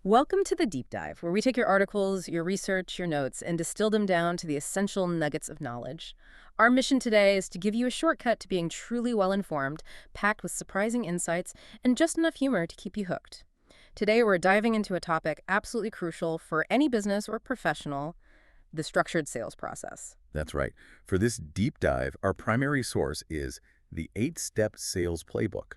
Welcome to the Deep Dive, where we take your articles, your research, your notes, and distill them down to the essential nuggets of knowledge. Our mission today is to give you a shortcut to being truly well-informed, packed with surprising insights, and just enough humor to keep you hooked. Today, we're diving into a topic absolutely crucial for any business or professional, the structured sales process. That's right. For this deep dive, our primary source is the 8-Step Sales Playbook,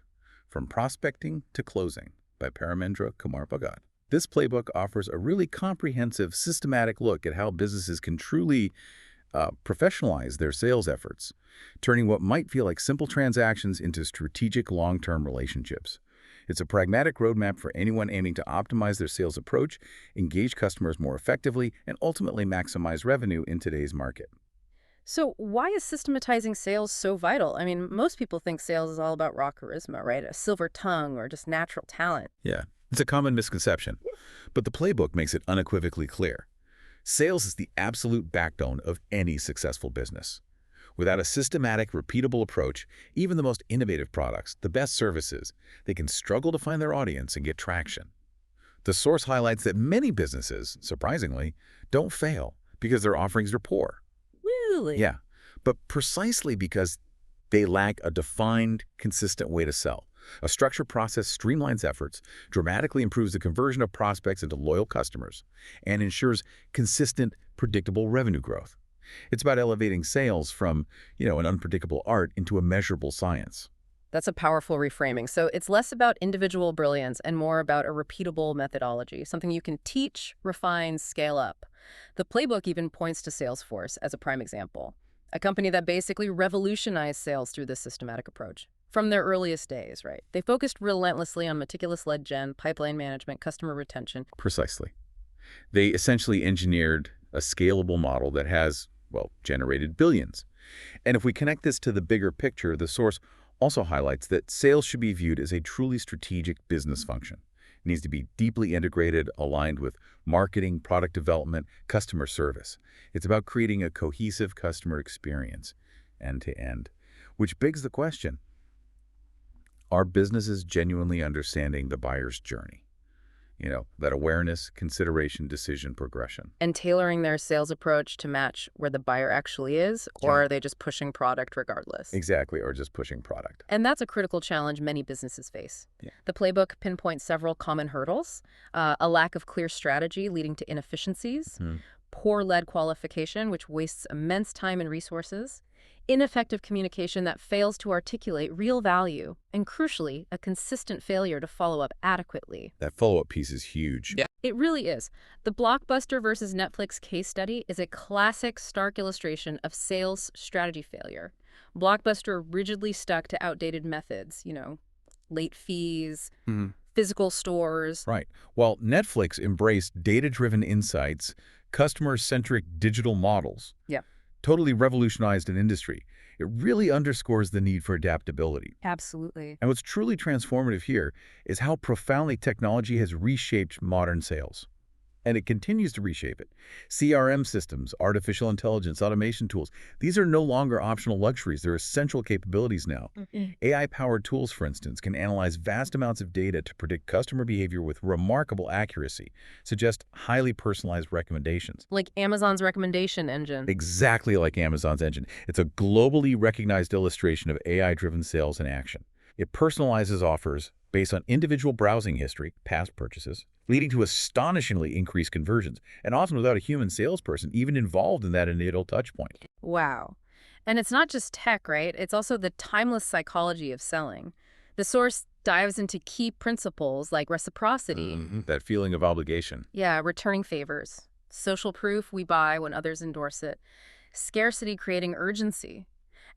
From Prospecting to Closing by Paramendra Kumar Bhagat. This playbook offers a really comprehensive, systematic look at how businesses can truly professionalize their sales efforts, turning what might feel like simple transactions into strategic long-term relationships. It's a pragmatic roadmap for anyone aiming to optimize their sales approach, engage customers more effectively, and ultimately maximize revenue in today's market. So why is systematizing sales so vital? I mean, most people think sales is all about raw charisma, right? A silver tongue or just natural talent. Yeah, it's a common misconception, but the playbook makes it unequivocally clear. Sales is the absolute backbone of any successful business. Without a systematic, repeatable approach, even the most innovative products, the best services, they can struggle to find their audience and get traction. The source highlights that many businesses, surprisingly, don't fail because their offerings are poor. Really? Yeah, but precisely because they lack a defined, consistent way to sell. A structured process streamlines efforts, dramatically improves the conversion of prospects into loyal customers, and ensures consistent, predictable revenue growth. It's about elevating sales from, an unpredictable art into a measurable science. That's a powerful reframing. So it's less about individual brilliance and more about a repeatable methodology, something you can teach, refine, scale up. The playbook even points to Salesforce as a prime example, a company that basically revolutionized sales through this systematic approach. From their earliest days, right? They focused relentlessly on meticulous lead gen, pipeline management, customer retention. Precisely. They essentially engineered a scalable model that has, generated billions. And if we connect this to the bigger picture, the source also highlights that sales should be viewed as a truly strategic business function. It needs to be deeply integrated, aligned with marketing, product development, customer service. It's about creating a cohesive customer experience, end to end. Which begs the question, are businesses genuinely understanding the buyer's journey? That awareness, consideration, decision, progression. And tailoring their sales approach to match where the buyer actually is, or Yeah. are they just pushing product regardless? Exactly, or just pushing product. And that's a critical challenge many businesses face. Yeah. The playbook pinpoints several common hurdles: a lack of clear strategy leading to inefficiencies, poor lead qualification, which wastes immense time and resources, ineffective communication that fails to articulate real value, and crucially, a consistent failure to follow up adequately. That follow-up piece is huge. Yeah. It really is. The Blockbuster versus Netflix case study is a classic, stark illustration of sales strategy failure. Blockbuster rigidly stuck to outdated methods, late fees, physical stores. Right. While Netflix embraced data-driven insights, customer-centric digital models, Yeah. totally revolutionized an industry. It really underscores the need for adaptability. Absolutely. And what's truly transformative here is how profoundly technology has reshaped modern sales. And it continues to reshape it. CRM systems, artificial intelligence, automation tools, these are no longer optional luxuries. They're essential capabilities now. AI-powered tools, for instance, can analyze vast amounts of data to predict customer behavior with remarkable accuracy, suggest highly personalized recommendations. Like Amazon's recommendation engine. Exactly like Amazon's engine. It's a globally recognized illustration of AI-driven sales in action. It personalizes offers based on individual browsing history, past purchases, leading to astonishingly increased conversions, and often without a human salesperson even involved in that initial touchpoint. Wow. And it's not just tech, right? It's also the timeless psychology of selling. The source dives into key principles like reciprocity. That feeling of obligation. Yeah, returning favors. Social proof, we buy when others endorse it. Scarcity creating urgency.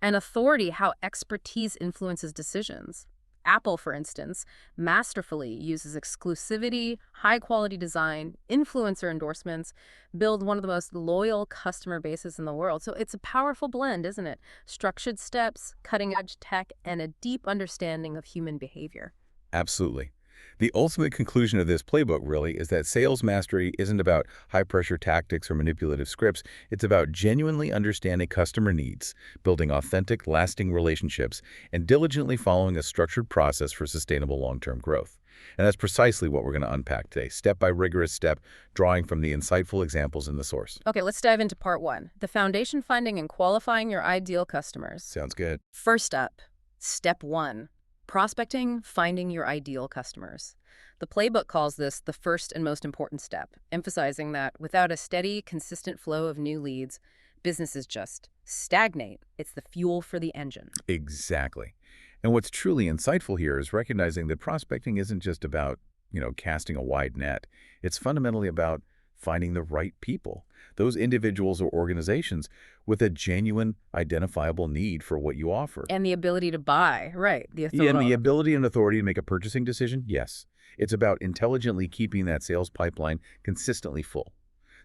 And authority, how expertise influences decisions. Apple, for instance, masterfully uses exclusivity, high-quality design, influencer endorsements, build one of the most loyal customer bases in the world. So it's a powerful blend, isn't it? Structured steps, cutting-edge tech, and a deep understanding of human behavior. Absolutely. The ultimate conclusion of this playbook, really, is that sales mastery isn't about high-pressure tactics or manipulative scripts. It's about genuinely understanding customer needs, building authentic, lasting relationships, and diligently following a structured process for sustainable long-term growth. And that's precisely what we're going to unpack today, step by rigorous step, drawing from the insightful examples in the source. Okay, let's dive into part one, the foundation finding and qualifying your ideal customers. Sounds good. First up, step one, prospecting, finding your ideal customers. The playbook calls this the first and most important step, emphasizing that without a steady, consistent flow of new leads, businesses just stagnate. It's the fuel for the engine. Exactly. And what's truly insightful here is recognizing that prospecting isn't just about, casting a wide net. It's fundamentally about finding the right people, those individuals or organizations with a genuine, identifiable need for what you offer. And the ability to buy, right? Yeah, and the ability and authority to make a purchasing decision, yes. It's about intelligently keeping that sales pipeline consistently full.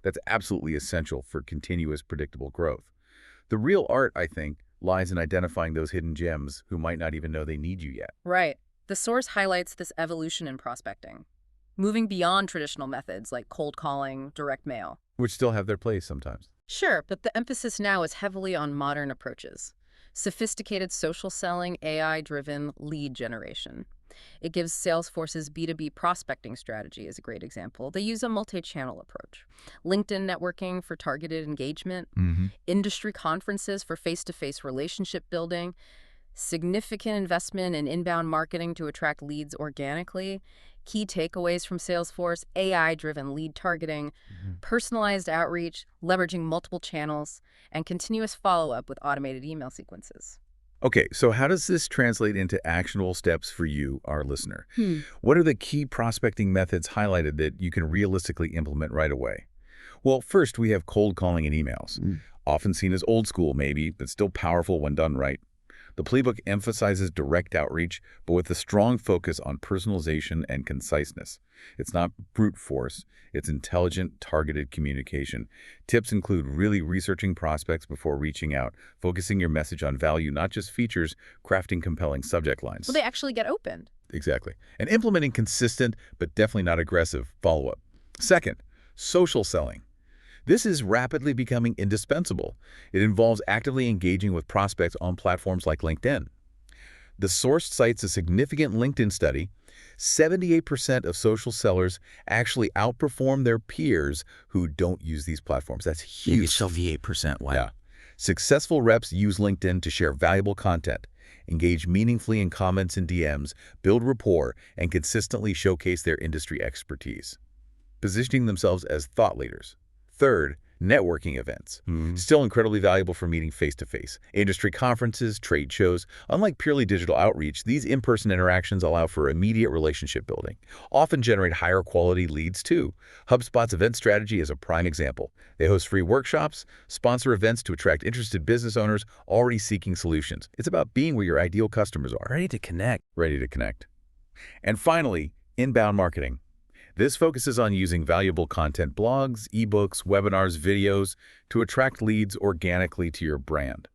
That's absolutely essential for continuous, predictable growth. The real art, I think, lies in identifying those hidden gems who might not even know they need you yet. Right. The source highlights this evolution in prospecting, moving beyond traditional methods like cold calling, direct mail. Which still have their place sometimes. Sure, but the emphasis now is heavily on modern approaches. Sophisticated social selling, AI-driven lead generation. It gives Salesforce's B2B prospecting strategy as a great example. They use a multi-channel approach. LinkedIn networking for targeted engagement, industry conferences for face-to-face relationship building, significant investment in inbound marketing to attract leads organically. Key takeaways from Salesforce: AI-driven lead targeting, personalized outreach, leveraging multiple channels, and continuous follow-up with automated email sequences. Okay, so how does this translate into actionable steps for you, our listener? What are the key prospecting methods highlighted that you can realistically implement right away? Well, first, we have cold calling and emails. Often seen as old school, maybe, but still powerful when done right. The playbook emphasizes direct outreach, but with a strong focus on personalization and conciseness. It's not brute force. It's intelligent, targeted communication. Tips include really researching prospects before reaching out, focusing your message on value, not just features, crafting compelling subject lines. Will they actually get opened? Exactly. And implementing consistent, but definitely not aggressive, follow-up. Second, social selling. This is rapidly becoming indispensable. It involves actively engaging with prospects on platforms like LinkedIn. The source cites a significant LinkedIn study. 78% of social sellers actually outperform their peers who don't use these platforms. That's huge. 78%, wow. Yeah. Successful reps use LinkedIn to share valuable content, engage meaningfully in comments and DMs, build rapport, and consistently showcase their industry expertise, positioning themselves as thought leaders. Third, networking events. Still incredibly valuable for meeting face-to-face. Industry conferences, trade shows. Unlike purely digital outreach, these in-person interactions allow for immediate relationship building, often generate higher quality leads too. HubSpot's event strategy is a prime example. They host free workshops, sponsor events to attract interested business owners already seeking solutions. It's about being where your ideal customers are. Ready to connect. Ready to connect. And finally, inbound marketing. This focuses on using valuable content, blogs, ebooks, webinars, videos to attract leads organically to your brand.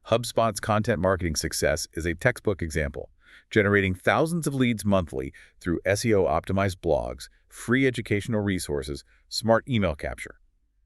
HubSpot's content marketing success is a textbook example, generating thousands of leads monthly through SEO-optimized blogs, free educational resources, smart email capture,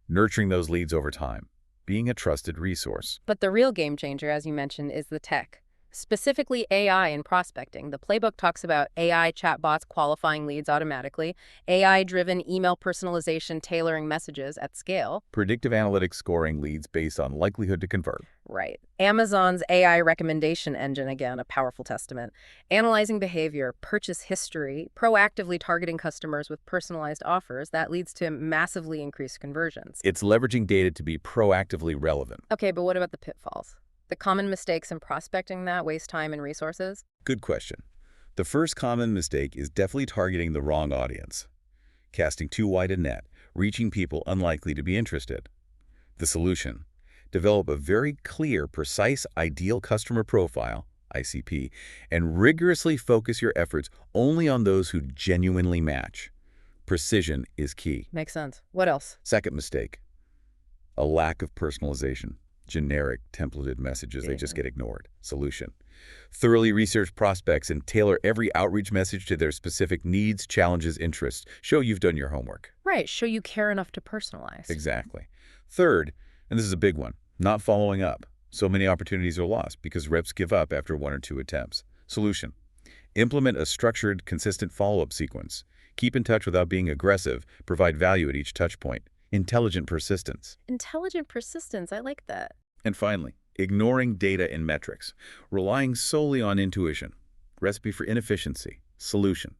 nurturing those leads over time, being a trusted resource. But the real game changer, as you mentioned, is the tech. Specifically AI in prospecting. The playbook talks about AI chatbots qualifying leads automatically, AI-driven email personalization tailoring messages at scale. Predictive analytics scoring leads based on likelihood to convert. Right. Amazon's AI recommendation engine, again, a powerful testament. Analyzing behavior, purchase history, proactively targeting customers with personalized offers that leads to massively increased conversions. It's leveraging data to be proactively relevant. Okay, but what about the pitfalls? The common mistakes in prospecting that waste time and resources? Good question. The first common mistake is definitely targeting the wrong audience, casting too wide a net, reaching people unlikely to be interested. The solution: develop a very clear, precise, ideal customer profile, ICP, and rigorously focus your efforts only on those who genuinely match. Precision is key. Makes sense. What else? Second mistake: a lack of personalization. Generic, templated messages, they just get ignored. Solution: thoroughly research prospects and tailor every outreach message to their specific needs, challenges, interests. Show you've done your homework. Right, show you care enough to personalize. Exactly. Third, and this is a big one, not following up. So many opportunities are lost because reps give up after 1 or 2 attempts. Solution: Implement a structured, consistent follow-up sequence. Keep in touch without being aggressive. Provide value at each touch point. Intelligent persistence. Intelligent persistence, I like that. And finally, ignoring data and metrics. Relying solely on intuition. Recipe for inefficiency. Solution.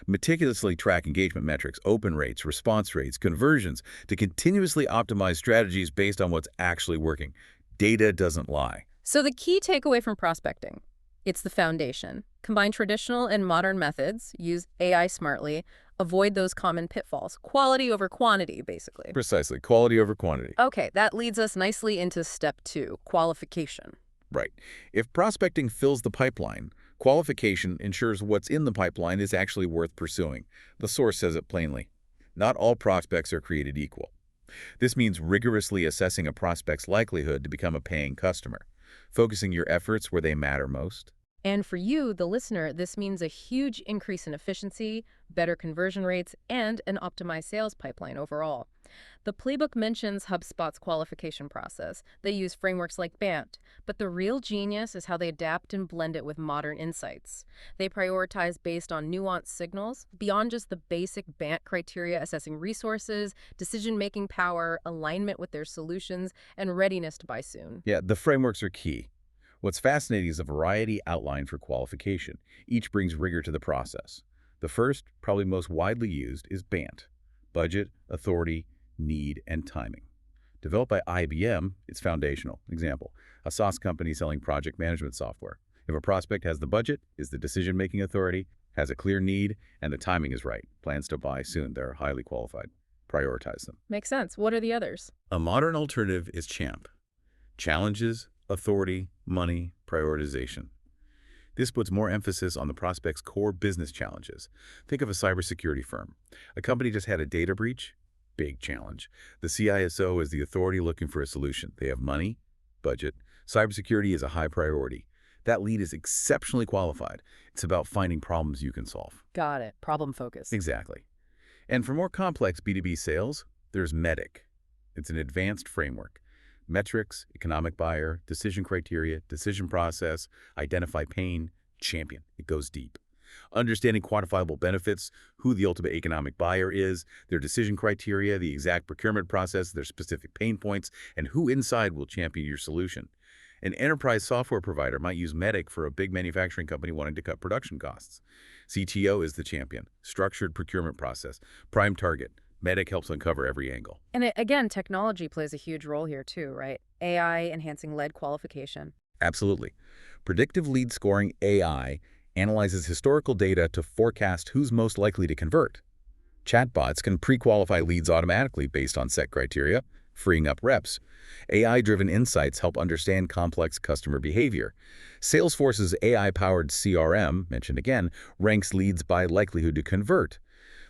Meticulously track engagement metrics, open rates, response rates, conversions to continuously optimize strategies based on what's actually working. Data doesn't lie. So the key takeaway from prospecting, it's the foundation. Combine traditional and modern methods, use AI smartly, avoid those common pitfalls. Quality over quantity, basically. Precisely. Quality over quantity. Okay, that leads us nicely into step 2, qualification. Right. If prospecting fills the pipeline, qualification ensures what's in the pipeline is actually worth pursuing. The source says it plainly. Not all prospects are created equal. This means rigorously assessing a prospect's likelihood to become a paying customer, focusing your efforts where they matter most. And for you, the listener, this means a huge increase in efficiency, better conversion rates, and an optimized sales pipeline overall. The playbook mentions HubSpot's qualification process. They use frameworks like BANT, but the real genius is how they adapt and blend it with modern insights. They prioritize based on nuanced signals, beyond just the basic BANT criteria, assessing resources, decision-making power, alignment with their solutions, and readiness to buy soon. Yeah, the frameworks are key. What's fascinating is the variety outlined for qualification. Each brings rigor to the process. The first, probably most widely used, is BANT: budget, authority, need, and timing. Developed by IBM, it's foundational. Example, a SaaS company selling project management software. If a prospect has the budget, is the decision-making authority, has a clear need, and the timing is right, plans to buy soon, they're highly qualified. Prioritize them. Makes sense. What are the others? A modern alternative is CHAMP: challenges, authority, money, prioritization. This puts more emphasis on the prospect's core business challenges. Think of a cybersecurity firm. A company just had a data breach. Big challenge. The CISO is the authority looking for a solution. They have money, budget. Cybersecurity is a high priority. That lead is exceptionally qualified. It's about finding problems you can solve. Got it. Problem focus. Exactly. And for more complex B2B sales, there's MEDDIC. It's an advanced framework. Metrics, economic buyer, decision criteria, decision process, identify pain, champion. It goes deep. Understanding quantifiable benefits, who the ultimate economic buyer is, their decision criteria, the exact procurement process, their specific pain points, and who inside will champion your solution. An enterprise software provider might use MEDDIC for a big manufacturing company wanting to cut production costs. CTO is the champion. Structured procurement process. Prime target. MEDDIC helps uncover every angle. And again, technology plays a huge role here too, right? AI enhancing lead qualification. Absolutely. Predictive lead scoring AI analyzes historical data to forecast who's most likely to convert. Chatbots can pre-qualify leads automatically based on set criteria, freeing up reps. AI-driven insights help understand complex customer behavior. Salesforce's AI-powered CRM, mentioned again, ranks leads by likelihood to convert.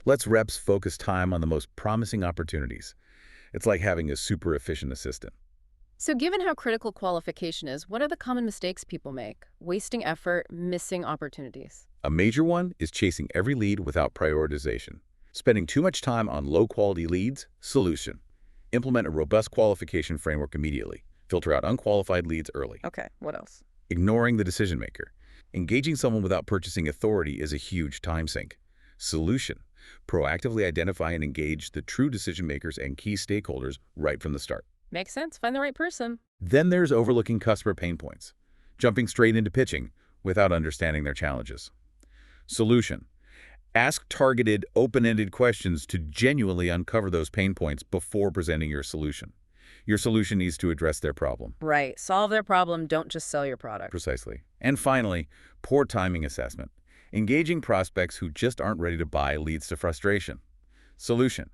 Lets reps focus time on the most promising opportunities. It's like having a super efficient assistant. So given how critical qualification is, what are the common mistakes people make? Wasting effort, missing opportunities. A major one is chasing every lead without prioritization. Spending too much time on low-quality leads. Solution: implement a robust qualification framework immediately. Filter out unqualified leads early. Okay, what else? Ignoring the decision maker. Engaging someone without purchasing authority is a huge time sink. Solution: proactively identify and engage the true decision makers and key stakeholders right from the start. Makes sense. Find the right person. Then there's overlooking customer pain points, jumping straight into pitching without understanding their challenges. Solution: ask targeted, open-ended questions to genuinely uncover those pain points before presenting your solution. Your solution needs to address their problem. Right. Solve their problem. Don't just sell your product. Precisely. And finally, poor timing assessment. Engaging prospects who just aren't ready to buy leads to frustration. Solution: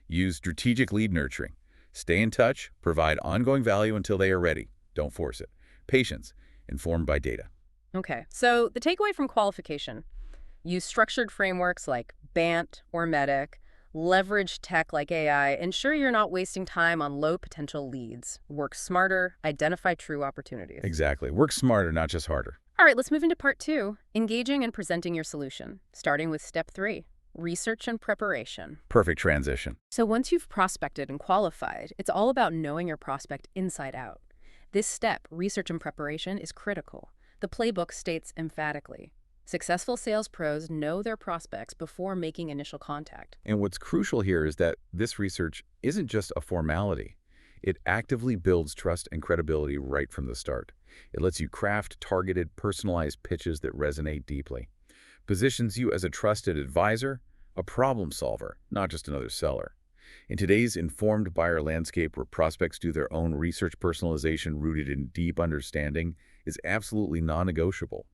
use strategic lead nurturing. Stay in touch, provide ongoing value until they are ready. Don't force it. Patience, informed by data. Okay. So the takeaway from qualification: use structured frameworks like BANT or MEDDIC, leverage tech like AI, ensure you're not wasting time on low potential leads. Work smarter, identify true opportunities. Exactly. Work smarter, not just harder. All right, let's move into part 2, engaging and presenting your solution, starting with step 3, research and preparation. Perfect transition. So once you've prospected and qualified, it's all about knowing your prospect inside out. This step, research and preparation, is critical. The playbook states emphatically: Successful sales pros know their prospects before making initial contact. And what's crucial here is that this research isn't just a formality. It actively builds trust and credibility right from the start. It lets you craft targeted, personalized pitches that resonate deeply. Positions you as a trusted advisor, a problem solver, not just another seller. In today's informed buyer landscape where prospects do their own research, personalization rooted in deep understanding is absolutely non-negotiable.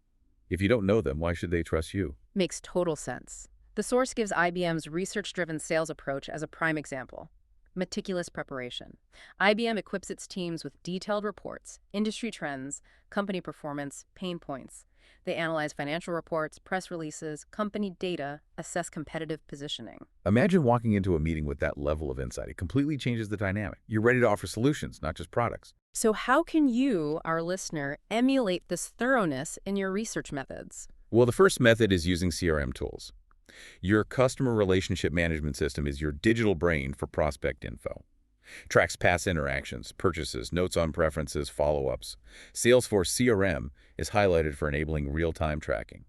If you don't know them, why should they trust you? Makes total sense. The source gives IBM's research-driven sales approach as a prime example. Meticulous preparation. IBM equips its teams with detailed reports, industry trends, company performance, pain points. They analyze financial reports, press releases, company data, assess competitive positioning. Imagine walking into a meeting with that level of insight. It completely changes the dynamic. You're ready to offer solutions, not just products. So how can you, our listener, emulate this thoroughness in your research methods? Well, the first method is using CRM tools. Your customer relationship management system is your digital brain for prospect info. Tracks past interactions, purchases, notes on preferences, follow-ups. Salesforce CRM is highlighted for enabling real-time tracking.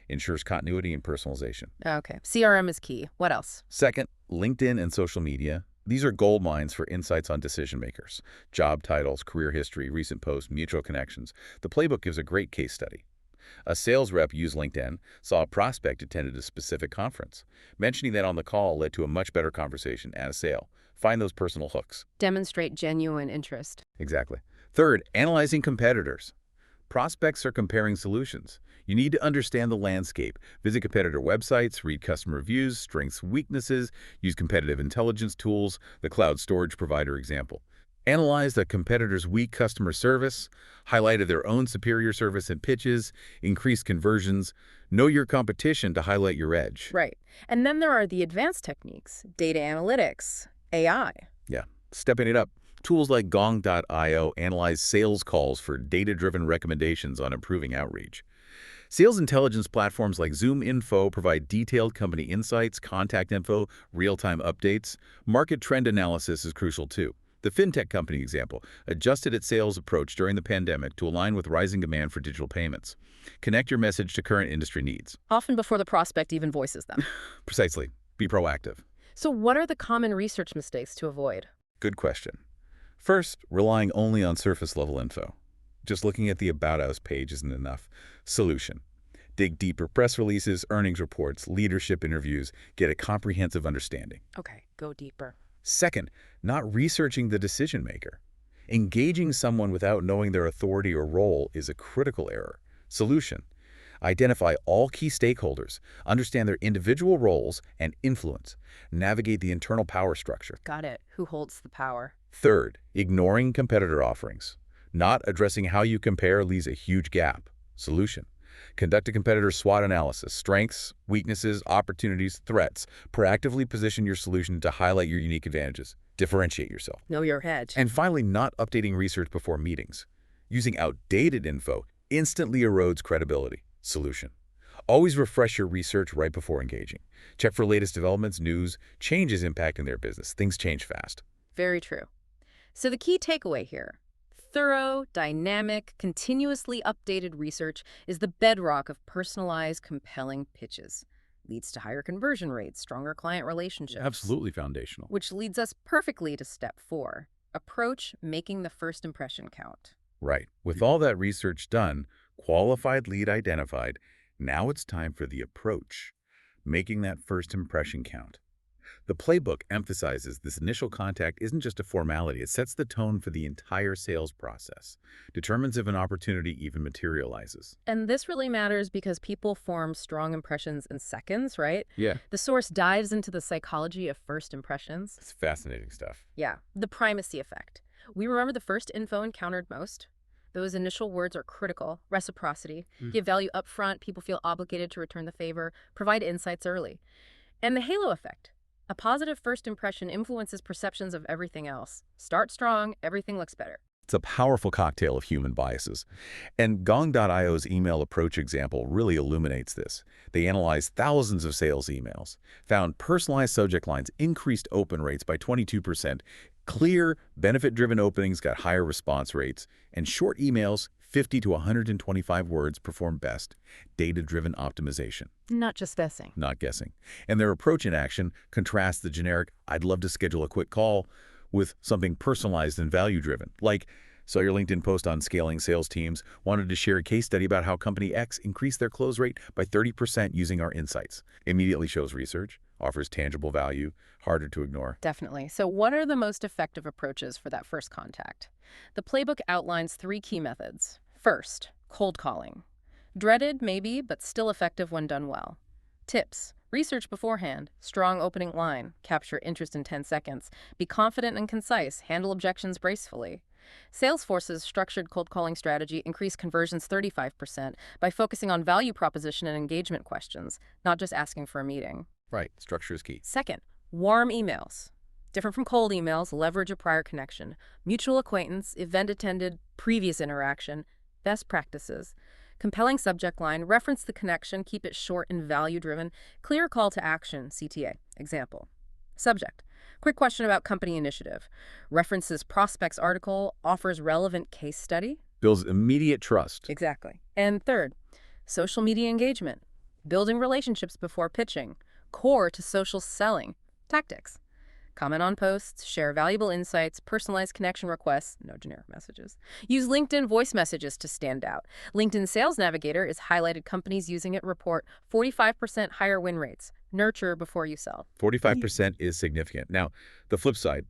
Ensures continuity and personalization. Okay, CRM is key. What else? Second, LinkedIn and social media. These are gold mines for insights on decision makers. Job titles, career history, recent posts, mutual connections. The playbook gives a great case study. A sales rep used LinkedIn, saw a prospect attended a specific conference. Mentioning that on the call led to a much better conversation and a sale. Find those personal hooks. Demonstrate genuine interest. Exactly. Third, analyzing competitors. Prospects are comparing solutions. You need to understand the landscape. Visit competitor websites, read customer reviews, strengths, weaknesses, use competitive intelligence tools, the cloud storage provider example. Analyze the competitor's weak customer service, highlighted their own superior service and pitches, increase conversions, know your competition to highlight your edge. Right. And then there are the advanced techniques, data analytics, AI. Yeah, stepping it up. Tools like Gong.io analyze sales calls for data-driven recommendations on improving outreach. Sales intelligence platforms like Zoom Info provide detailed company insights, contact info, real-time updates. Market trend analysis is crucial too. The fintech company example adjusted its sales approach during the pandemic to align with rising demand for digital payments. Connect your message to current industry needs. Often before the prospect even voices them. Precisely. Be proactive. So what are the common research mistakes to avoid? Good question. First, relying only on surface-level info. Just looking at the About Us page isn't enough. Solution. Dig deeper. Press releases, earnings reports, leadership interviews. Get a comprehensive understanding. Okay, go deeper. Second, not researching the decision maker. Engaging someone without knowing their authority or role is a critical error. Solution. Identify all key stakeholders, understand their individual roles and influence, navigate the internal power structure. Got it. Who holds the power? Third, ignoring competitor offerings. Not addressing how you compare leaves a huge gap. Solution. Conduct a competitor SWOT analysis, strengths, weaknesses, opportunities, threats. Proactively position your solution to highlight your unique advantages. Differentiate yourself. Know your hedge. And finally, not updating research before meetings. Using outdated info instantly erodes credibility. Solution. Always refresh your research right before engaging. Check for latest developments, news, changes impacting their business. Things change fast. Very true. So the key takeaway here, thorough, dynamic, continuously updated research is the bedrock of personalized, compelling pitches. Leads to higher conversion rates, stronger client relationships. Absolutely foundational. Which leads us perfectly to step 4, approach making the first impression count. Right. With all that research done, qualified lead identified, now it's time for the approach, making that first impression count. The playbook emphasizes this initial contact isn't just a formality. It sets the tone for the entire sales process, determines if an opportunity even materializes. And this really matters because people form strong impressions in seconds, right? Yeah. The source dives into the psychology of first impressions. It's fascinating stuff. Yeah, the primacy effect. We remember the first info encountered most. Those initial words are critical. Reciprocity. Give value up front. People feel obligated to return the favor. Provide insights early. And the halo effect. A positive first impression influences perceptions of everything else. Start strong, everything looks better. It's a powerful cocktail of human biases. And Gong.io's email approach example really illuminates this. They analyzed thousands of sales emails, found personalized subject lines increased open rates by 22%, clear, benefit-driven openings got higher response rates, and short emails 50 to 125 words perform best. Data-driven optimization, Not just guessing. not guessing. And their approach in action contrasts the generic, "I'd love to schedule a quick call," with something personalized and value-driven. Like, saw your LinkedIn post on scaling sales teams, wanted to share a case study about how company X increased their close rate by 30% using our insights. Immediately shows research, offers tangible value, harder to ignore. Definitely. So what are the most effective approaches for that first contact? The playbook outlines 3 key methods. First, cold calling. Dreaded, maybe, but still effective when done well. Tips. Research beforehand. Strong opening line. Capture interest in 10 seconds. Be confident and concise. Handle objections gracefully. Salesforce's structured cold calling strategy increased conversions 35% by focusing on value proposition and engagement questions, not just asking for a meeting. Right, structure is key. Second, warm emails. Different from cold emails, leverage a prior connection. Mutual acquaintance, event attended, previous interaction, best practices. Compelling subject line, reference the connection, keep it short and value-driven. Clear call to action, CTA. Example. Subject. Quick question about company initiative. References prospect's article, offers relevant case study. Builds immediate trust. Exactly. And third, social media engagement. Building relationships before pitching. Core to social selling. Tactics. Comment on posts, share valuable insights, personalized connection requests, no generic messages. Use LinkedIn voice messages to stand out. LinkedIn Sales Navigator is highlighted companies using it report 45% higher win rates. Nurture before you sell. 45% is significant. Now, the flip side,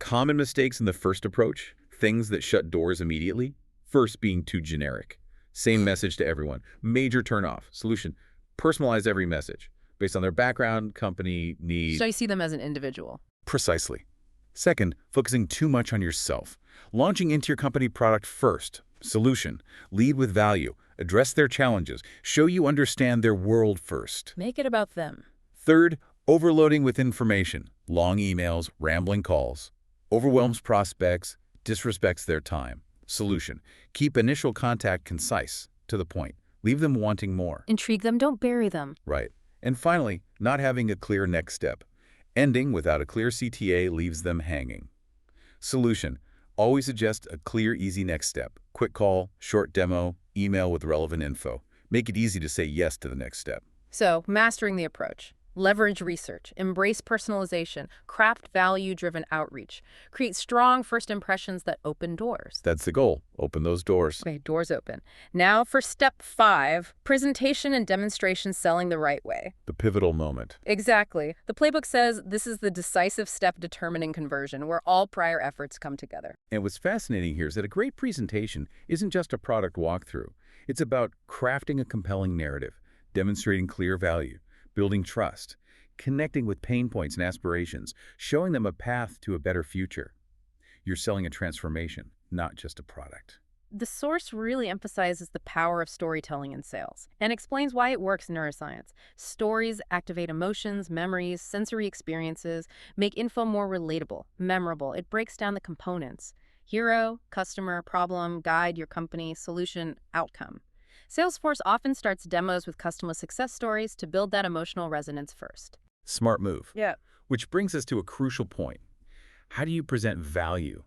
common mistakes in the first approach, things that shut doors immediately. First, being too generic. Same message to everyone. Major turnoff. Solution, personalize every message based on their background, company, need. So you see them as an individual. Precisely. Second, focusing too much on yourself. Launching into your company product first. Solution, lead with value. Address their challenges. Show you understand their world first. Make it about them. Third, overloading with information. Long emails, rambling calls. Overwhelms prospects, disrespects their time. Solution, keep initial contact concise, to the point. Leave them wanting more. Intrigue them, don't bury them. Right. And finally, not having a clear next step. Ending without a clear CTA leaves them hanging. Solution, always suggest a clear, easy next step. Quick call, short demo, email with relevant info. Make it easy to say yes to the next step. So, mastering the approach. Leverage research, embrace personalization, craft value-driven outreach, create strong first impressions that open doors. That's the goal. Open those doors. Okay, doors open. Now for step 5, presentation and demonstration selling the right way. The pivotal moment. Exactly. The playbook says this is the decisive step determining conversion, where all prior efforts come together. And what's fascinating here is that a great presentation isn't just a product walkthrough. It's about crafting a compelling narrative, demonstrating clear value, building trust, connecting with pain points and aspirations, showing them a path to a better future. You're selling a transformation, not just a product. The source really emphasizes the power of storytelling in sales and explains why it works in neuroscience. Stories activate emotions, memories, sensory experiences, make info more relatable, memorable. It breaks down the components: hero, customer, problem, guide, your company, solution, outcome. Salesforce often starts demos with customer success stories to build that emotional resonance first. Smart move. Yeah. Which brings us to a crucial point. How do you present value,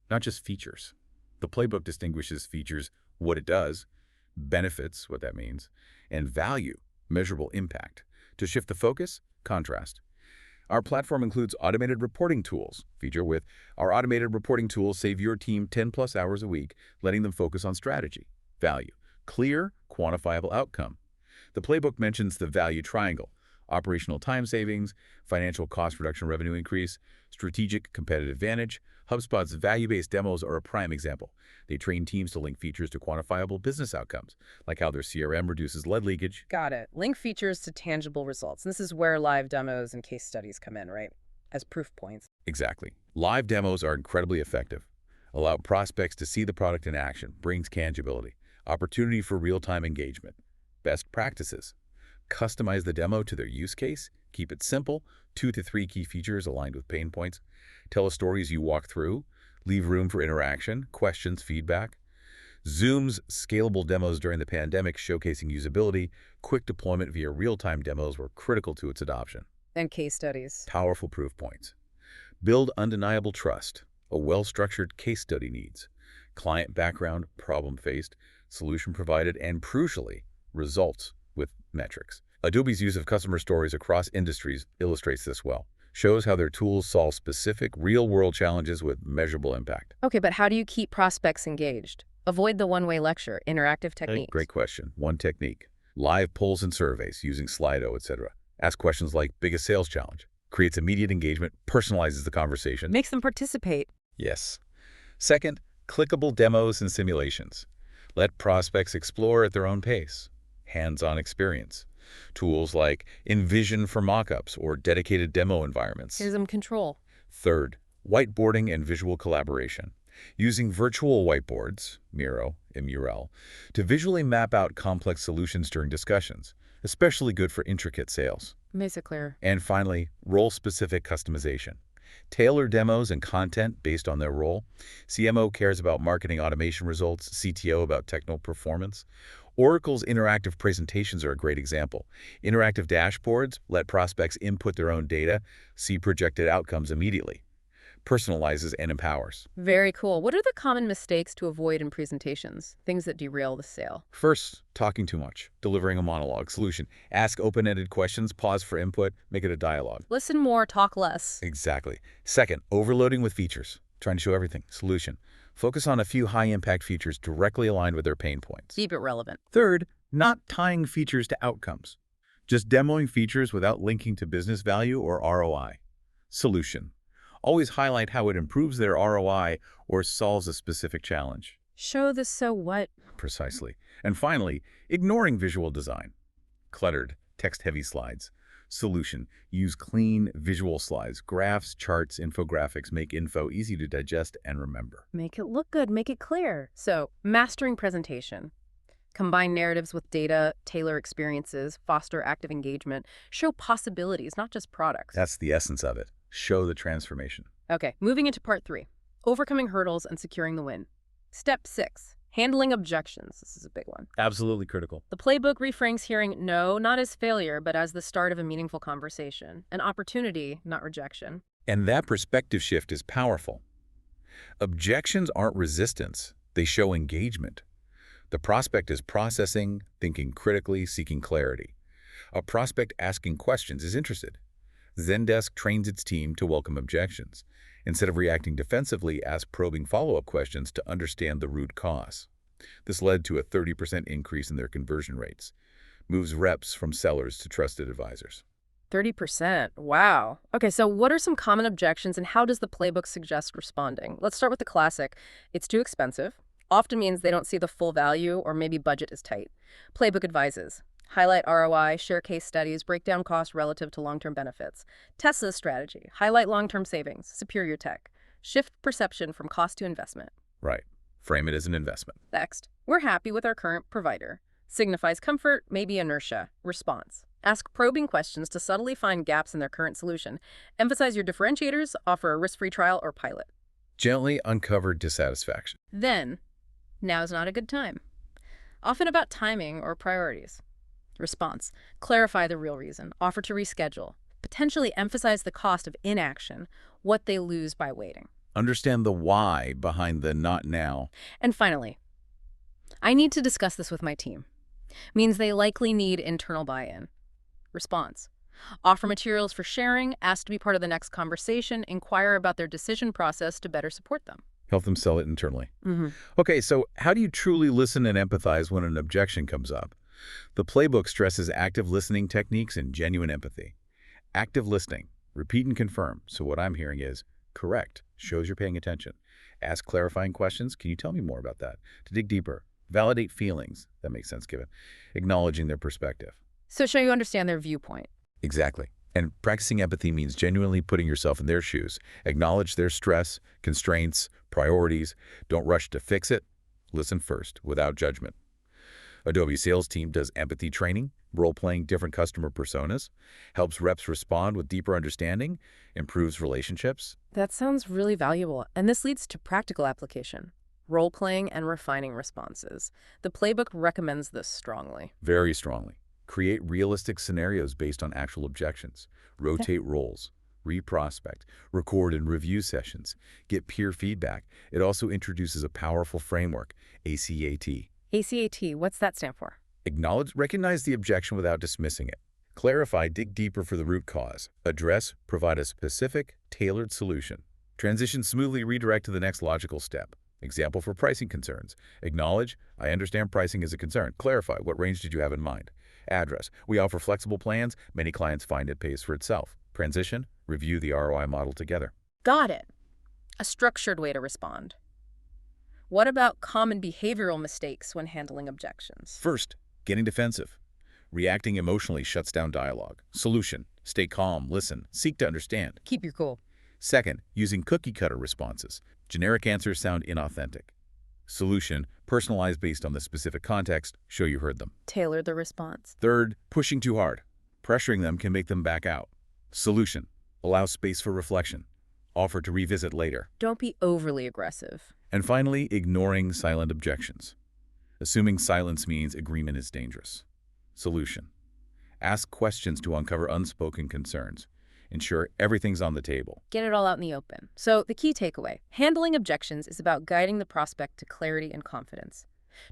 not just features? The playbook distinguishes features, what it does, benefits, what that means, and value, measurable impact. To shift the focus, contrast. Our platform includes automated reporting tools. Feature with our automated reporting tools save your team 10+ hours a week, letting them focus on strategy. Value. Clear, quantifiable outcome. The playbook mentions the value triangle: operational time savings, financial cost reduction, revenue increase, strategic competitive advantage. HubSpot's value-based demos are a prime example. They train teams to link features to quantifiable business outcomes, like how their CRM reduces lead leakage. Got it. Link features to tangible results. This is where live demos and case studies come in, right? As proof points. Exactly. Live demos are incredibly effective. Allow prospects to see the product in action, brings tangibility. Opportunity for real-time engagement. Best practices. Customize the demo to their use case. Keep it simple. 2 to 3 key features aligned with pain points. Tell a story as you walk through. Leave room for interaction, questions, feedback. Zoom's scalable demos during the pandemic, showcasing usability. Quick deployment via real-time demos were critical to its adoption. And case studies. Powerful proof points. Build undeniable trust. A well-structured case study needs. client background, problem faced, solution provided, and crucially, results with metrics. Adobe's use of customer stories across industries illustrates this well. Shows how their tools solve specific, real-world challenges with measurable impact. Okay, but how do you keep prospects engaged? Avoid the one-way lecture, interactive techniques. Great question. One technique. Live polls and surveys using Slido, etc. Ask questions like biggest sales challenge. Creates immediate engagement, personalizes the conversation. Makes them participate. Yes. Second, clickable demos and simulations. Let prospects explore at their own pace. Hands-on experience. Tools like Envision for mockups or dedicated demo environments. Gives them control. Third, whiteboarding and visual collaboration. Using virtual whiteboards, Miro, MURL, to visually map out complex solutions during discussions, especially good for intricate sales. Makes it clear. And finally, role-specific customization. Tailor demos and content based on their role. CMO cares about marketing automation results, CTO about technical performance. Oracle's interactive presentations are a great example. Interactive dashboards let prospects input their own data, see projected outcomes immediately. Personalizes and empowers. Very cool. What are the common mistakes to avoid in presentations? Things that derail the sale. First, talking too much, delivering a monologue. Solution, ask open-ended questions, pause for input, make it a dialogue. Listen more, talk less. Exactly. Second, overloading with features, trying to show everything. Solution, focus on a few high-impact features directly aligned with their pain points. Keep it relevant. Third, not tying features to outcomes. Just demoing features without linking to business value or ROI. Solution, always highlight how it improves their ROI or solves a specific challenge. Show the so what. Precisely. And finally, ignoring visual design. Cluttered, text-heavy slides. Solution, use clean visual slides. Graphs, charts, infographics make info easy to digest and remember. Make it look good, make it clear. So, mastering presentation. Combine narratives with data, tailor experiences, foster active engagement, show possibilities, not just products. That's the essence of it. Show the transformation. Okay, moving into part 3. Overcoming hurdles and securing the win. Step 6. Handling objections. This is a big one. Absolutely critical. The playbook reframes hearing no, not as failure, but as the start of a meaningful conversation. An opportunity, not rejection. And that perspective shift is powerful. Objections aren't resistance. They show engagement. The prospect is processing, thinking critically, seeking clarity. A prospect asking questions is interested. Zendesk trains its team to welcome objections. Instead of reacting defensively, ask probing follow-up questions to understand the root cause. This led to a 30% increase in their conversion rates. Moves reps from sellers to trusted advisors. 30%. Wow. Okay, so what are some common objections and how does the playbook suggest responding? Let's start with the classic. It's too expensive. Often means they don't see the full value or maybe budget is tight. Playbook advises. Highlight ROI, share case studies, break down costs relative to long-term benefits. Test this strategy. Highlight long-term savings, superior tech. Shift perception from cost to investment. Right. Frame it as an investment. Next, we're happy with our current provider. Signifies comfort, maybe inertia. Response. Ask probing questions to subtly find gaps in their current solution. Emphasize your differentiators, offer a risk-free trial or pilot. Gently uncover dissatisfaction. Then, now's not a good time. Often about timing or priorities. Response. Clarify the real reason. Offer to reschedule. Potentially emphasize the cost of inaction, what they lose by waiting. Understand the why behind the not now. And finally, I need to discuss this with my team. Means they likely need internal buy-in. Response. Offer materials for sharing, ask to be part of the next conversation, inquire about their decision process to better support them. Help them sell it internally. Mm-hmm. Okay, so how do you truly listen and empathize when an objection comes up? The playbook stresses active listening techniques and genuine empathy. Active listening, repeat and confirm. So what I'm hearing is, correct, shows you're paying attention. Ask clarifying questions. Can you tell me more about that? To dig deeper. Validate feelings. That makes sense, given. Acknowledging their perspective. So show you understand their viewpoint. Exactly. And practicing empathy means genuinely putting yourself in their shoes. Acknowledge their stress, constraints, priorities. Don't rush to fix it. Listen first, without judgment. Adobe sales team does empathy training, role-playing different customer personas, helps reps respond with deeper understanding, improves relationships. That sounds really valuable, and this leads to practical application. Role-playing and refining responses. The playbook recommends this strongly. Very strongly. Create realistic scenarios based on actual objections. Rotate roles. re-prospect, record and review sessions, get peer feedback. It also introduces a powerful framework, ACAT. ACAT, what's that stand for? Acknowledge, recognize the objection without dismissing it. Clarify, dig deeper for the root cause. Address, provide a specific, tailored solution. Transition smoothly, redirect to the next logical step. Example for pricing concerns. Acknowledge, I understand pricing is a concern. Clarify, what range did you have in mind? Address, we offer flexible plans. Many clients find it pays for itself. Transition, review the ROI model together. Got it. A structured way to respond. What about common behavioral mistakes when handling objections? First, getting defensive. Reacting emotionally shuts down dialogue. Solution, stay calm, listen, seek to understand. Keep your cool. Second, using cookie-cutter responses. Generic answers sound inauthentic. Solution, personalized based on the specific context, show you heard them. Tailor the response. Third, pushing too hard. Pressuring them can make them back out. Solution, allow space for reflection. Offer to revisit later. Don't be overly aggressive. And finally, ignoring silent objections. Assuming silence means agreement is dangerous. Solution, ask questions to uncover unspoken concerns. Ensure everything's on the table. Get it all out in the open. So the key takeaway, handling objections is about guiding the prospect to clarity and confidence,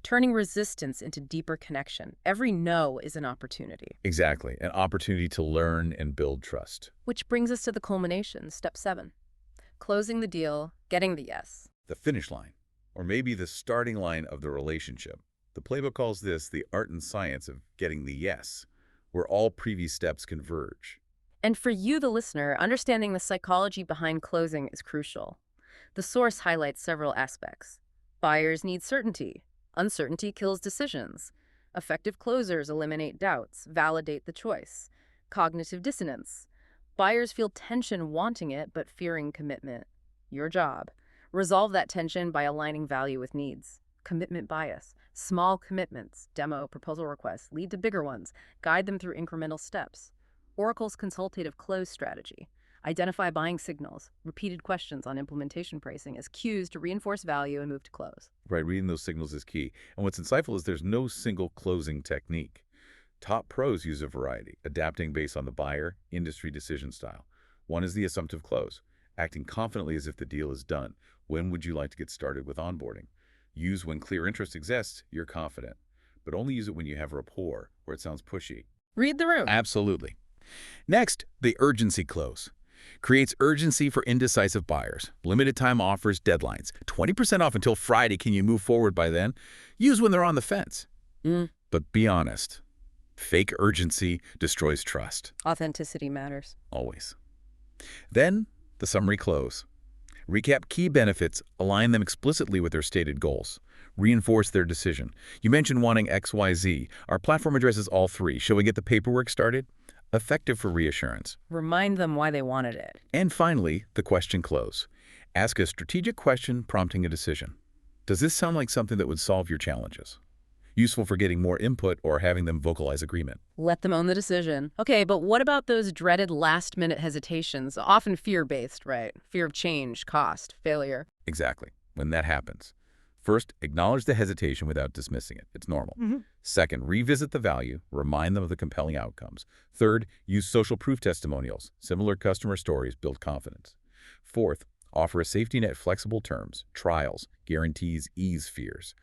turning resistance into deeper connection. Every no is an opportunity. Exactly, an opportunity to learn and build trust. Which brings us to the culmination, step 7. Closing the deal, getting the yes. The finish line, or maybe the starting line of the relationship. The playbook calls this the art and science of getting the yes, where all previous steps converge. And for you, the listener, understanding the psychology behind closing is crucial. The source highlights several aspects. Buyers need certainty. Uncertainty kills decisions. Effective closers eliminate doubts, validate the choice. Cognitive dissonance. Buyers feel tension wanting it, but fearing commitment. Your job. Resolve that tension by aligning value with needs. Commitment bias. Small commitments, demo, proposal requests, lead to bigger ones. Guide them through incremental steps. Oracle's consultative close strategy. Identify buying signals, repeated questions on implementation pricing as cues to reinforce value and move to close. Right, reading those signals is key. And what's insightful is there's no single closing technique. Top pros use a variety, adapting based on the buyer, industry decision style. One is the assumptive close, acting confidently as if the deal is done. When would you like to get started with onboarding? Use when clear interest exists, you're confident. But only use it when you have rapport, or it sounds pushy. Read the room. Absolutely. Next, the urgency close. Creates urgency for indecisive buyers. Limited time offers, deadlines. 20% off until Friday. Can you move forward by then? Use when they're on the fence. But be honest. Fake urgency destroys trust. Authenticity matters. Always. Then, the summary close. Recap key benefits, align them explicitly with their stated goals. Reinforce their decision. You mentioned wanting XYZ. Our platform addresses all three. Shall we get the paperwork started? Effective for reassurance. Remind them why they wanted it. And finally, the question close. Ask a strategic question prompting a decision. Does this sound like something that would solve your challenges? Useful for getting more input or having them vocalize agreement. Let them own the decision. Okay, but what about those dreaded last-minute hesitations? Often fear-based, right? Fear of change, cost, failure. Exactly. When that happens, first, acknowledge the hesitation without dismissing it. It's normal. Second, revisit the value, remind them of the compelling outcomes. Third, use social proof testimonials. Similar customer stories build confidence. Fourth, offer a safety net, flexible terms, trials, guarantees, ease fears.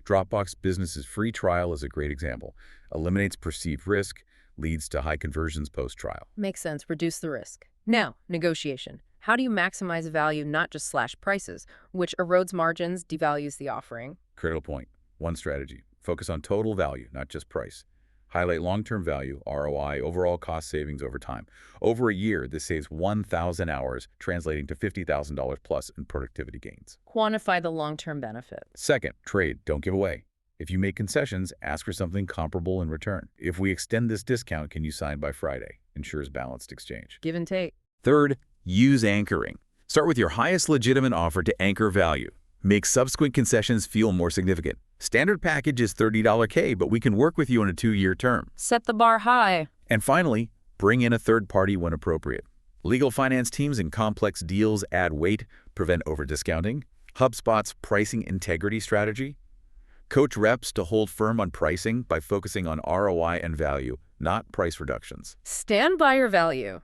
Dropbox Business's free trial is a great example. Eliminates perceived risk, leads to high conversions post-trial. Makes sense. Reduce the risk. Now, negotiation. How do you maximize value, not just slash prices, which erodes margins, devalues the offering? Critical point. One strategy. Focus on total value, not just price. Highlight long-term value, ROI, overall cost savings over time. Over a year, this saves 1,000 hours, translating to $50,000 plus in productivity gains. Quantify the long-term benefit. Second, trade. Don't give away. If you make concessions, ask for something comparable in return. If we extend this discount, can you sign by Friday? Ensures balanced exchange. Give and take. Third, use anchoring. Start with your highest legitimate offer to anchor value. Make subsequent concessions feel more significant. Standard package is $30 K, but we can work with you on a 2-year term. Set the bar high. And finally, bring in a third party when appropriate. Legal finance teams in complex deals add weight, prevent over-discounting. HubSpot's pricing integrity strategy. Coach reps to hold firm on pricing by focusing on ROI and value, not price reductions. Stand by your value.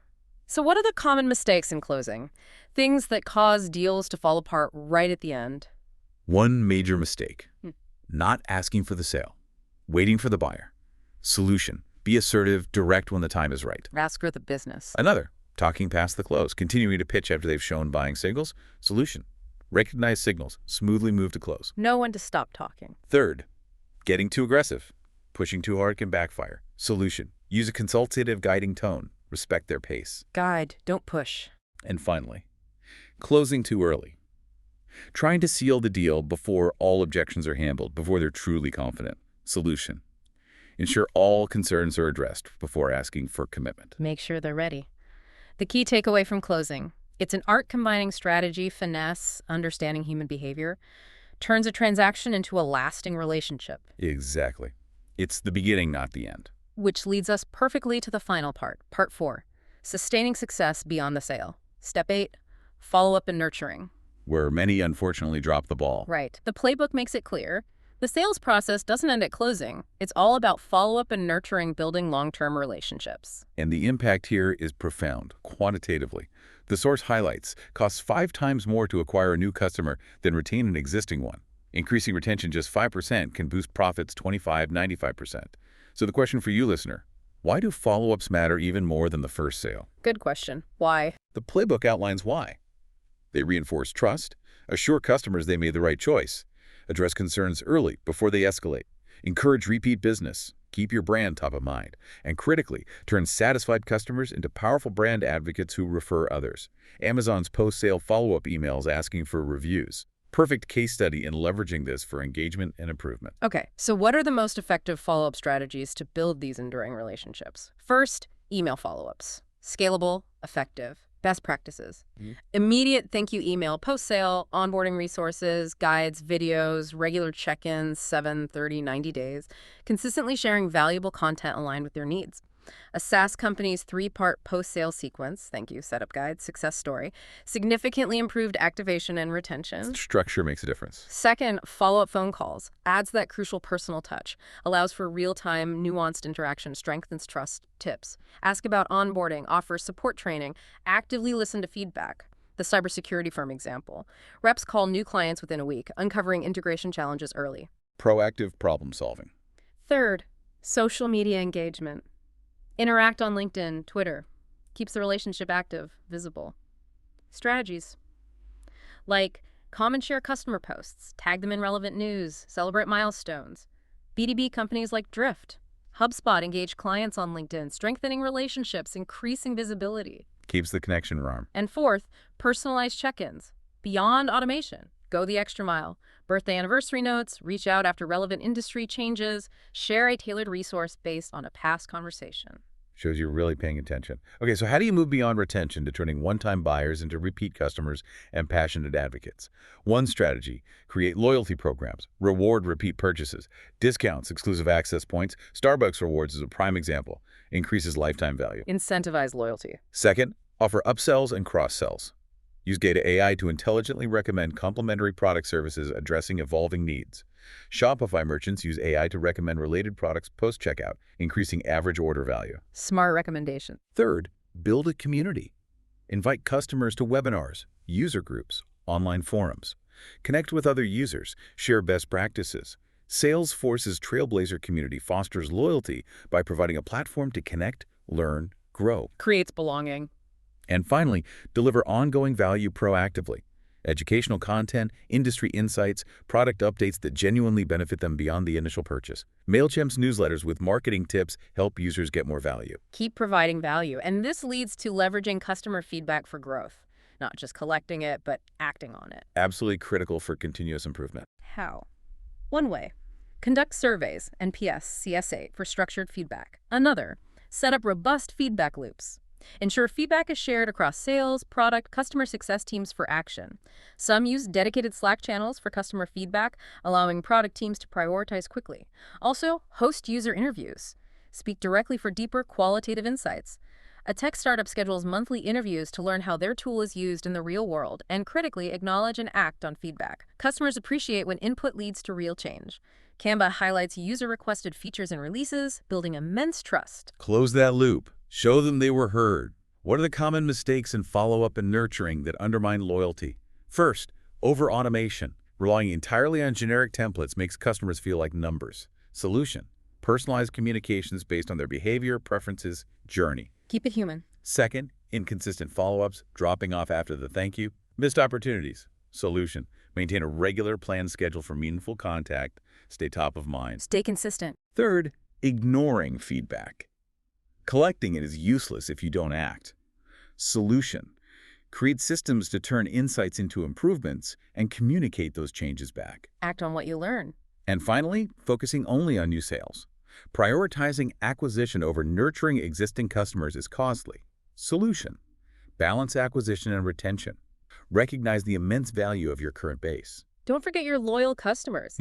So what are the common mistakes in closing? Things that cause deals to fall apart right at the end. One major mistake: Hmm. not asking for the sale, waiting for the buyer. Solution: be assertive, direct when the time is right. Ask for the business. Another: talking past the close, continuing to pitch after they've shown buying signals. Solution: recognize signals, smoothly move to close. Know when to stop talking. Third: getting too aggressive. Pushing too hard can backfire. Solution: use a consultative guiding tone, respect their pace. Guide, don't push. And finally, closing too early. Trying to seal the deal before all objections are handled, before they're truly confident. Solution: ensure all concerns are addressed before asking for commitment. Make sure they're ready. The key takeaway from closing: it's an art combining strategy, finesse, understanding human behavior, turns a transaction into a lasting relationship. Exactly. It's the beginning, not the end. Which leads us perfectly to the final part, part 4, sustaining success beyond the sale. Step 8, follow-up and nurturing. Where many unfortunately drop the ball. Right. The playbook makes it clear. The sales process doesn't end at closing. It's all about follow-up and nurturing, building long-term relationships. And the impact here is profound, quantitatively. The source highlights costs 5 times more to acquire a new customer than retain an existing one. Increasing retention just 5% can boost profits 95–95%. So the question for you, listener: why do follow-ups matter even more than the first sale? Good question. Why? The playbook outlines why. They reinforce trust, assure customers they made the right choice, address concerns early before they escalate, encourage repeat business, keep your brand top of mind, and critically, turn satisfied customers into powerful brand advocates who refer others. Amazon's post-sale follow-up emails asking for reviews. Perfect case study in leveraging this for engagement and improvement. Okay, so what are the most effective follow-up strategies to build these enduring relationships? First, email follow-ups. Scalable, effective. Best practices. Immediate thank you email post-sale, onboarding resources, guides, videos, regular check-ins, 7, 30, 90 days, consistently sharing valuable content aligned with their needs. A SaaS company's 3-part post-sale sequence, thank you, setup guide, success story, significantly improved activation and retention. Structure makes a difference. Second, follow-up phone calls, adds that crucial personal touch, allows for real-time, nuanced interaction, strengthens trust. Tips: ask about onboarding, offers support training, actively listen to feedback. The cybersecurity firm example. Reps call new clients within a week, uncovering integration challenges early. Proactive problem solving. Third, social media engagement. Interact on LinkedIn, Twitter. Keeps the relationship active, visible. Strategies: like comment share customer posts, tag them in relevant news, celebrate milestones. B2B companies like Drift. HubSpot engage clients on LinkedIn, strengthening relationships, increasing visibility. Keeps the connection warm. And fourth, personalized check-ins. Beyond automation, go the extra mile. Birthday anniversary notes, reach out after relevant industry changes, share a tailored resource based on a past conversation. Shows you're really paying attention. Okay, so how do you move beyond retention to turning one-time buyers into repeat customers and passionate advocates? One strategy: create loyalty programs, reward repeat purchases, discounts, exclusive access points. Starbucks Rewards is a prime example. Increases lifetime value. Incentivize loyalty. Second, offer upsells and cross-sells. Use data AI to intelligently recommend complementary product services addressing evolving needs. Shopify merchants use AI to recommend related products post-checkout, increasing average order value. Smart recommendation. Third, build a community. Invite customers to webinars, user groups, online forums. Connect with other users, share best practices. Salesforce's Trailblazer community fosters loyalty by providing a platform to connect, learn, grow. Creates belonging. And finally, deliver ongoing value proactively. Educational content, industry insights, product updates that genuinely benefit them beyond the initial purchase. MailChimp's newsletters with marketing tips help users get more value. Keep providing value, and this leads to leveraging customer feedback for growth. Not just collecting it, but acting on it. Absolutely critical for continuous improvement. How? One way: conduct surveys, NPS, CS8, for structured feedback. Another: set up robust feedback loops. Ensure feedback is shared across sales, product, customer success teams for action. Some use dedicated Slack channels for customer feedback, allowing product teams to prioritize quickly. Also, host user interviews. Speak directly for deeper qualitative insights. A tech startup schedules monthly interviews to learn how their tool is used in the real world and critically acknowledge and act on feedback. Customers appreciate when input leads to real change. Canva highlights user-requested features and releases, building immense trust. Close that loop. Show them they were heard. What are the common mistakes in follow-up and nurturing that undermine loyalty? First, over-automation. Relying entirely on generic templates makes customers feel like numbers. Solution: personalized communications based on their behavior, preferences, journey. Keep it human. Second, inconsistent follow-ups, dropping off after the thank you. Missed opportunities. Solution: maintain a regular planned schedule for meaningful contact. Stay top of mind. Stay consistent. Third, ignoring feedback. Collecting it is useless if you don't act. Solution: create systems to turn insights into improvements and communicate those changes back. Act on what you learn. And finally, focusing only on new sales. Prioritizing acquisition over nurturing existing customers is costly. Solution: balance acquisition and retention. Recognize the immense value of your current base. Don't forget your loyal customers.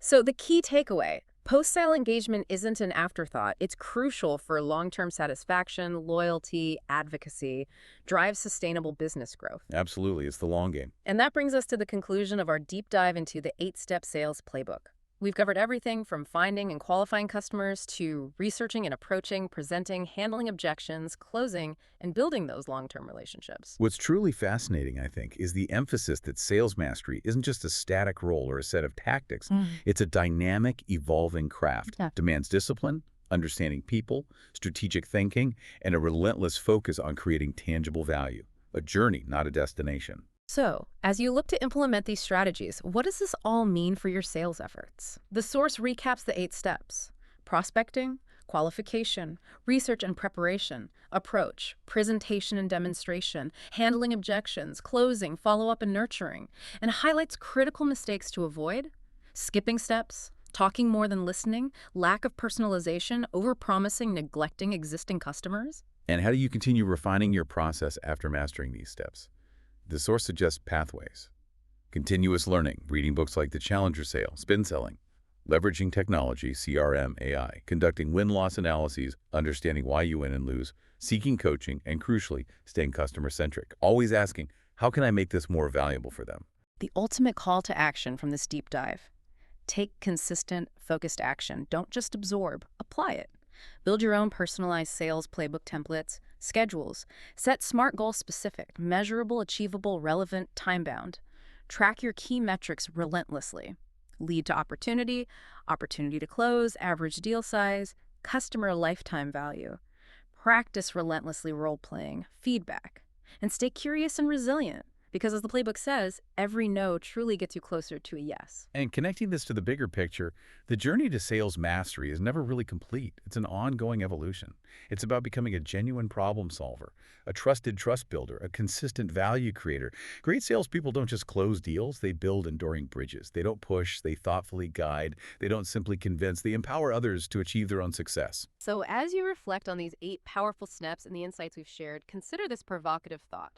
So the key takeaway: post-sale engagement isn't an afterthought. It's crucial for long-term satisfaction, loyalty, advocacy, drive sustainable business growth. Absolutely, it's the long game. And that brings us to the conclusion of our deep dive into the 8-step sales playbook. We've covered everything from finding and qualifying customers to researching and approaching, presenting, handling objections, closing, and building those long-term relationships. What's truly fascinating, I think, is the emphasis that sales mastery isn't just a static role or a set of tactics. It's a dynamic, evolving craft. Yeah. Demands discipline, understanding people, strategic thinking, and a relentless focus on creating tangible value. A journey, not a destination. So, as you look to implement these strategies, what does this all mean for your sales efforts? The source recaps the 8 steps: prospecting, qualification, research and preparation, approach, presentation and demonstration, handling objections, closing, follow-up and nurturing, and highlights critical mistakes to avoid: skipping steps, talking more than listening, lack of personalization, overpromising, neglecting existing customers. And how do you continue refining your process after mastering these steps? The source suggests pathways: continuous learning, reading books like The Challenger Sale, spin selling, leveraging technology, CRM, AI, conducting win-loss analyses, understanding why you win and lose, seeking coaching, and crucially, staying customer-centric, always asking, how can I make this more valuable for them? The ultimate call to action from this deep dive: take consistent, focused action. Don't just absorb, apply it. Build your own personalized sales playbook templates, schedules. Set SMART goals: specific, measurable, achievable, relevant, time-bound. Track your key metrics relentlessly. Lead to opportunity, opportunity to close, average deal size, customer lifetime value. Practice relentlessly role-playing, feedback, and stay curious and resilient. Because as the playbook says, every no truly gets you closer to a yes. And connecting this to the bigger picture, the journey to sales mastery is never really complete. It's an ongoing evolution. It's about becoming a genuine problem solver, a trusted trust builder, a consistent value creator. Great salespeople don't just close deals, they build enduring bridges. They don't push, they thoughtfully guide. They don't simply convince, they empower others to achieve their own success. So as you reflect on these 8 powerful steps and the insights we've shared, consider this provocative thought.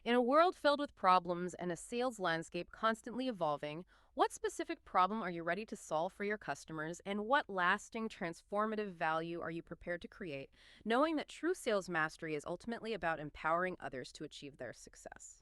In a world filled with problems and a sales landscape constantly evolving, what specific problem are you ready to solve for your customers, and what lasting, transformative value are you prepared to create, knowing that true sales mastery is ultimately about empowering others to achieve their success?